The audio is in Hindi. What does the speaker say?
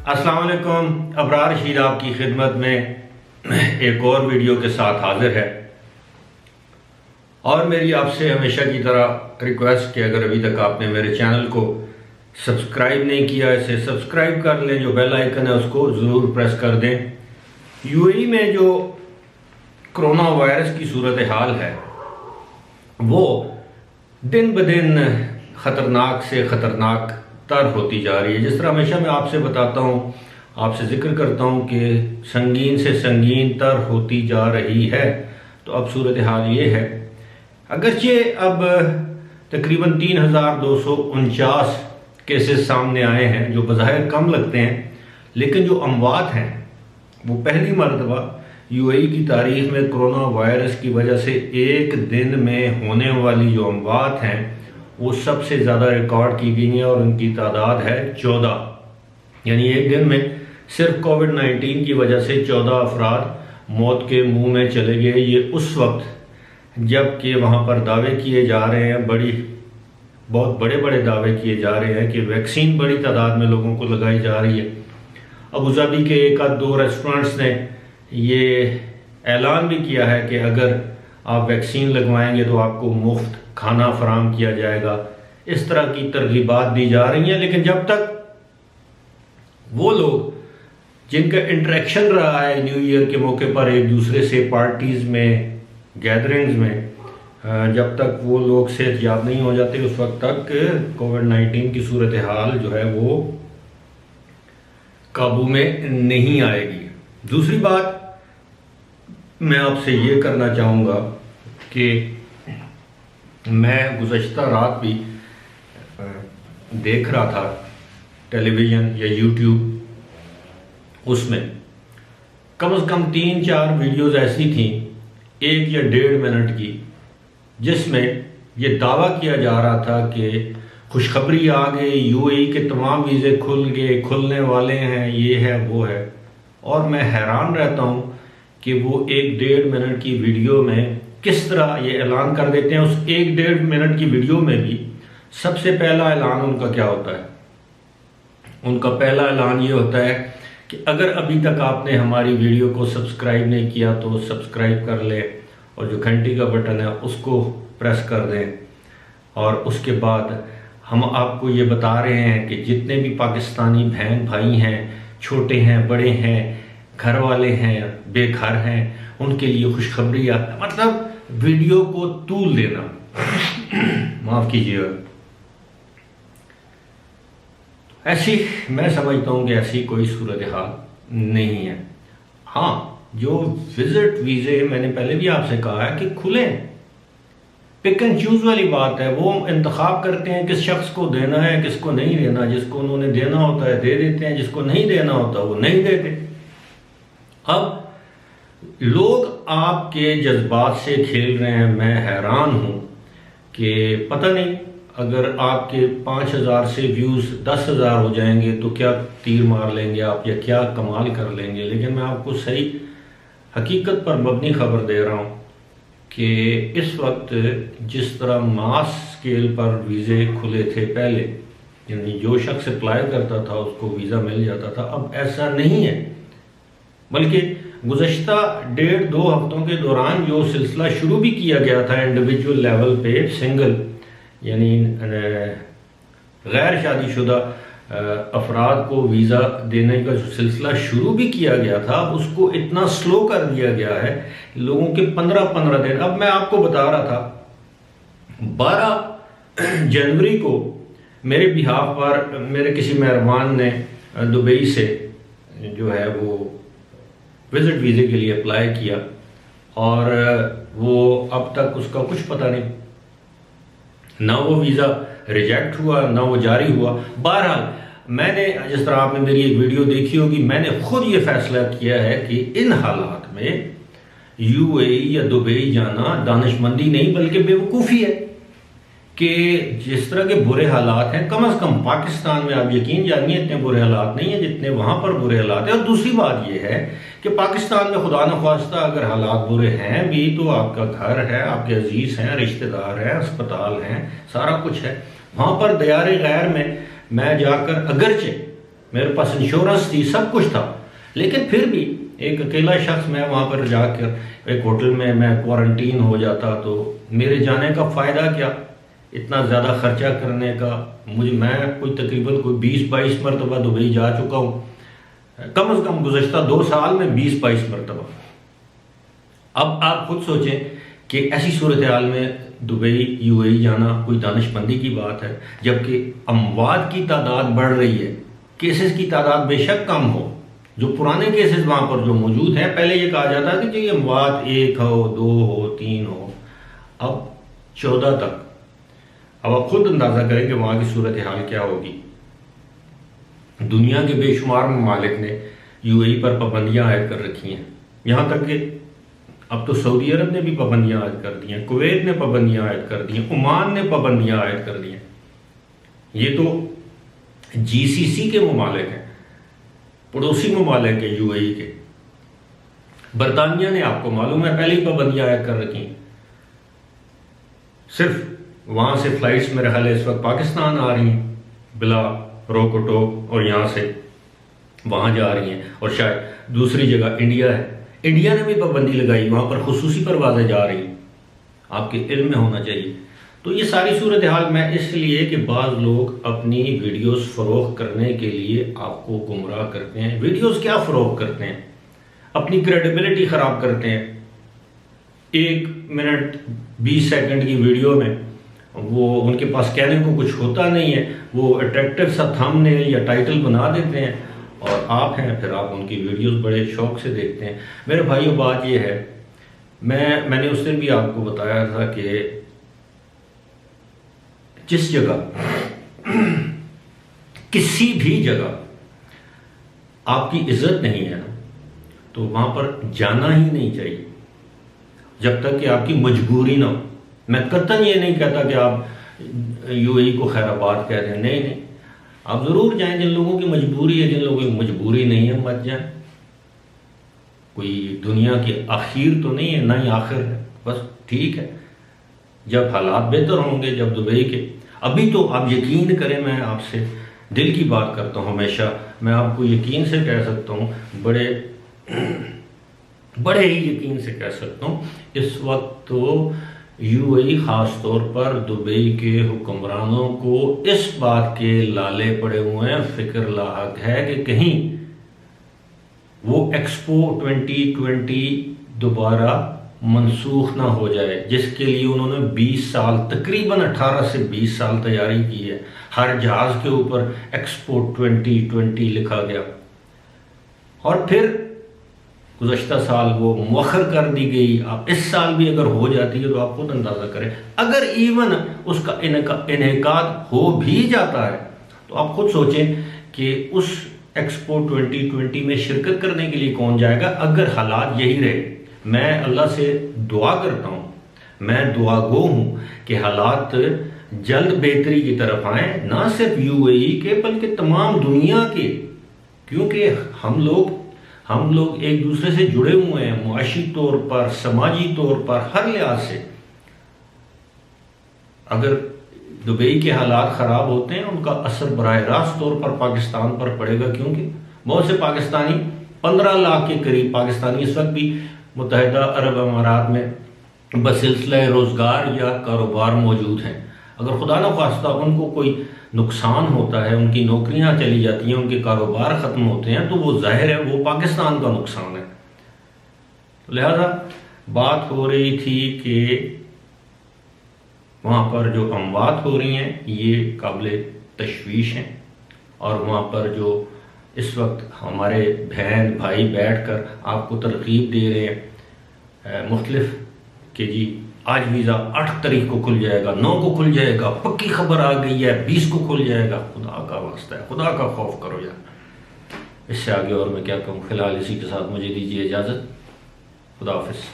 अस्सलाम वालेकुम। अबरार रशीद आपकी खिदमत में एक और वीडियो के साथ हाजिर है और मेरी आपसे हमेशा की तरह रिक्वेस्ट कि अगर अभी तक आपने मेरे चैनल को सब्सक्राइब नहीं किया इसे सब्सक्राइब कर लें, जो बेल आइकन है उसको ज़रूर प्रेस कर दें। यूएई में जो कोरोना वायरस की सूरत हाल है वो दिन ब दिन ख़तरनाक से ख़तरनाक तर होती जा रही है। जिस तरह हमेशा मैं आपसे बताता हूँ, आपसे जिक्र करता हूँ कि संगीन से संगीन तर होती जा रही है, तो अब सूरत हाल ये है। अगरचे अब तकरीबन 3249 केसेस सामने आए हैं जो बज़ाहिर कम लगते हैं, लेकिन जो अमवात हैं वो पहली मरतबा यूएई की तारीख में कोरोना वायरस की वजह से एक दिन में होने वाली जो अमवात हैं वो सबसे ज़्यादा रिकॉर्ड की गई हैं और उनकी तादाद है 14। यानी एक दिन में सिर्फ कोविड-19 की वजह से 14 अफराद मौत के मुंह में चले गए। ये उस वक्त जबकि वहाँ पर दावे किए जा रहे हैं, बहुत बड़े बड़े दावे किए जा रहे हैं कि वैक्सीन बड़ी तादाद में लोगों को लगाई जा रही है। अबू धाबी के एक आध दो रेस्टोरेंट्स ने ये ऐलान भी किया है कि अगर आप वैक्सीन लगवाएंगे तो आपको मुफ्त खाना फराम किया जाएगा। इस तरह की तरगीबात दी जा रही हैं, लेकिन जब तक वो लोग जिनका इंटरेक्शन रहा है न्यू ईयर के मौके पर एक दूसरे से पार्टीज में, गैदरिंग्स में, जब तक वो लोग सेहतयाब नहीं हो जाते उस वक्त तक कोविड-19 की सूरत हाल जो है वो काबू में नहीं आएगी। दूसरी बात मैं आपसे ये करना चाहूँगा कि मैं गुज़श्ता रात भी देख रहा था टेलीविज़न या यूट्यूब, उसमें कम से कम 3-4 वीडियोज़ ऐसी थी 1 या 1.5 मिनट की, जिसमें ये दावा किया जा रहा था कि खुशखबरी आ गई, यूएई के तमाम वीज़े खुल गए, खुलने वाले हैं, ये है वो है। और मैं हैरान रहता हूँ कि वो 1-1.5 मिनट की वीडियो में किस तरह ये ऐलान कर देते हैं। उस 1-1.5 मिनट की वीडियो में भी सबसे पहला ऐलान उनका क्या होता है? उनका पहला ऐलान ये होता है कि अगर अभी तक आपने हमारी वीडियो को सब्सक्राइब नहीं किया तो सब्सक्राइब कर लें और जो घंटी का बटन है उसको प्रेस कर दें। और उसके बाद हम आपको ये बता रहे हैं कि जितने भी पाकिस्तानी बहन भाई हैं, छोटे हैं, बड़े हैं, घर वाले हैं, बेघर हैं, उनके लिए खुशखबरी आता है। मतलब वीडियो को तूल देना, माफ कीजिएगा। ऐसी मैं समझता हूं कि ऐसी कोई सूरत हाल नहीं है। हाँ, जो विजिट वीजे मैंने पहले भी आपसे कहा है कि खुले, पिक एंड चूज वाली बात है। वो इंतखाब करते हैं किस शख्स को देना है, किसको नहीं देना। जिसको उन्होंने देना होता है दे देते हैं, जिसको नहीं देना होता वो नहीं देते। अब लोग आपके जज्बात से खेल रहे हैं। मैं हैरान हूं कि पता नहीं अगर आपके 5000 से व्यूज़ 10,000 हो जाएंगे तो क्या तीर मार लेंगे आप या क्या कमाल कर लेंगे। लेकिन मैं आपको सही हकीकत पर मबनी खबर दे रहा हूं कि इस वक्त जिस तरह मास स्केल पर वीज़े खुले थे पहले, यानी जो शख्स अप्लाई करता था उसको वीज़ा मिल जाता था, अब ऐसा नहीं है। बल्कि गुज़श्ता 1.5-2 हफ्तों के दौरान जो सिलसिला शुरू भी किया गया था इंडिविजुअल लेवल पे, सिंगल यानी गैर शादीशुदा अफराद को वीज़ा देने का जो सिलसिला शुरू भी किया गया था, उसको इतना स्लो कर दिया गया है लोगों के 15-15 दिन। अब मैं आपको बता रहा था 12 जनवरी को मेरे बिहाफ पर मेरे किसी मेहरबान ने दुबई से जो है वो विजिट वीज़े के लिए अप्लाई किया और वो अब तक उसका कुछ पता नहीं, ना वो वीज़ा रिजेक्ट हुआ ना वो जारी हुआ। बहरहाल मैंने, जिस तरह आपने मेरी एक वीडियो देखी होगी, मैंने खुद ये फैसला किया है कि इन हालात में यूएई या दुबई जाना दानिशमंदी नहीं बल्कि बेवकूफ़ी है। कि जिस तरह के बुरे हालात हैं, कम से कम पाकिस्तान में आप यकीन जानिए इतने बुरे हालात नहीं है जितने वहाँ पर बुरे हालात हैं। और दूसरी बात यह है कि पाकिस्तान में खुदा न ख्वास्ता अगर हालात बुरे हैं भी तो आपका घर है, आपके अजीज़ हैं, रिश्तेदार हैं, अस्पताल हैं, सारा कुछ है। वहाँ पर दयारे गैर में मैं जाकर, अगरचे मेरे पास इंश्योरेंस थी, सब कुछ था, लेकिन फिर भी एक अकेला शख्स, मैं वहाँ पर जाकर एक होटल में मैं क्वारंटीन हो जाता तो मेरे जाने का फ़ायदा क्या, इतना ज़्यादा खर्चा करने का। मैं कोई तकरीबन कोई 20-22 मरतबा दुबई जा चुका हूँ, कम से कम गुज़श्ता 2 साल में 20-22 मरतबा। अब आप खुद सोचें कि ऐसी सूरत हाल में दुबई यूएई जाना कोई दानिशमंदी की बात है, जबकि अमवात की तादाद बढ़ रही है, केसेस की तादाद बेशक कम हो, जो पुराने केसेस वहाँ पर जो मौजूद हैं, पहले ये कहा जाता है कि जी अमवात 1 हो, 2 हो, 3 हो, अब 14 तक। अब आप खुद अंदाज़ा करें कि वहाँ की सूरत हाल क्या होगी। दुनिया के बेशुमार ममालिक ने यूएई पर पाबंदियाँ आयद कर रखी हैं, यहाँ तक कि अब तो सऊदी अरब ने भी पाबंदियाँ आयद कर दी हैं, कुवैत ने पाबंदियाँ आयद कर दी हैं, ओमान ने पाबंदियाँ आयद कर दी हैं। ये तो जीसीसी के ममालिक हैं, पड़ोसी ममालिक के यूएई के। बरतानिया ने, आपको मालूम है, पहले ही पाबंदियाँ आयद कर रखी हैं। सिर्फ वहाँ से फ़्लाइट्स मेरे ख्याल इस वक्त पाकिस्तान आ रही हैं बिला रोक टोक, और यहाँ से वहाँ जा रही हैं, और शायद दूसरी जगह इंडिया है, इंडिया ने भी पाबंदी लगाई, वहाँ पर खुसूसी परवाज़ें जा रही हैं, आपके इल्म में होना चाहिए। तो ये सारी सूरत हाल मैं इसलिए कि बाज़ लोग अपनी वीडियोस फ़रोख्त करने के लिए आपको गुमराह करते हैं। वीडियोस क्या फ़रोख्त करते हैं? अपनी क्रेडिबिलिटी ख़राब करते हैं। 1 मिनट 20 सेकंड की वीडियो में वो उनके पास कहने को कुछ होता नहीं है, वो अट्रैक्टिव सा थंबनेल या टाइटल बना देते हैं, और आप हैं फिर आप उनकी वीडियोस बड़े शौक से देखते हैं। मेरे भाइयों, बात ये है, मैंने उस दिन भी आपको बताया था कि जिस जगह किसी भी जगह आपकी इज्जत नहीं है ना, तो वहाँ पर जाना ही नहीं चाहिए जब तक कि आपकी मजबूरी ना हो। मैं कतई ये नहीं कहता कि आप यूएई को खैराबाद कह दें, नहीं नहीं, आप ज़रूर जाएं। जिन लोगों की मजबूरी है, जिन लोगों की मजबूरी नहीं है, मत जाएं। कोई दुनिया की आखिर तो नहीं है, ना ही आखिर है, बस ठीक है। जब हालात बेहतर होंगे, जब दुबई के, अभी तो आप यकीन करें, मैं आपसे दिल की बात करता हूँ हमेशा, मैं आपको यकीन से कह सकता हूँ, बड़े ही यकीन से कह सकता हूँ, इस वक्त तो यूएई ख़ास तौर पर दुबई के हुक्मरानों को इस बात के लाले पड़े हुए हैं, फिक्र लाहक है कि कहीं वो एक्सपो 2020 दोबारा मनसूख ना हो जाए, जिसके लिए उन्होंने 20 साल, तकरीबन 18 से 20 साल तैयारी की है। हर जहाज़ के ऊपर एक्सपो 2020 लिखा गया, और फिर गुज़श्ता साल वो मुअख्खर कर दी गई। अब इस साल भी अगर हो जाती है तो आप खुद अंदाज़ा करें, अगर इवन उसका इनेकाद हो भी जाता है तो आप खुद सोचें कि उस एक्सपो 2020 में शिरकत करने के लिए कौन जाएगा अगर हालात यही रहे। मैं अल्लाह से दुआ करता हूँ, मैं दुआ गो हूँ कि हालात जल्द बेहतरी की तरफ आएँ, ना सिर्फ यूएई के बल्कि तमाम दुनिया के, क्योंकि हम लोग एक दूसरे से जुड़े हुए हैं, मुआशी तौर पर, समाजी तौर पर, हर लिहाज से। अगर दुबई के हालात ख़राब होते हैं, उनका असर बराह रास्त तौर पर पाकिस्तान पर पड़ेगा, क्योंकि बहुत से पाकिस्तानी, 15 लाख के करीब पाकिस्तानी इस वक्त भी मुत्तहिदा अरब अमारात में बसिलसिले रोज़गार या कारोबार मौजूद हैं। अगर खुदा न खास्ता उनको कोई नुकसान होता है, उनकी नौकरियां चली जाती हैं, उनके कारोबार ख़त्म होते हैं, तो वो जाहिर है वो पाकिस्तान का नुकसान है। लिहाजा बात हो रही थी कि वहाँ पर जो अमवात हो रही हैं ये काबिल तशवीश हैं, और वहाँ पर जो इस वक्त हमारे बहन भाई बैठकर आपको तरकीब दे रहे हैं मुख्तलिफ कि जी आज वीज़ा 8 तारीख को खुल जाएगा, 9 को खुल जाएगा, पक्की खबर आ गई है, 20 को खुल जाएगा। खुदा का वास्ता है, खुदा का खौफ करो यार। इससे आगे और मैं क्या कहूँ। फिलहाल इसी के साथ मुझे दीजिए इजाज़त। खुदा हाफिज़।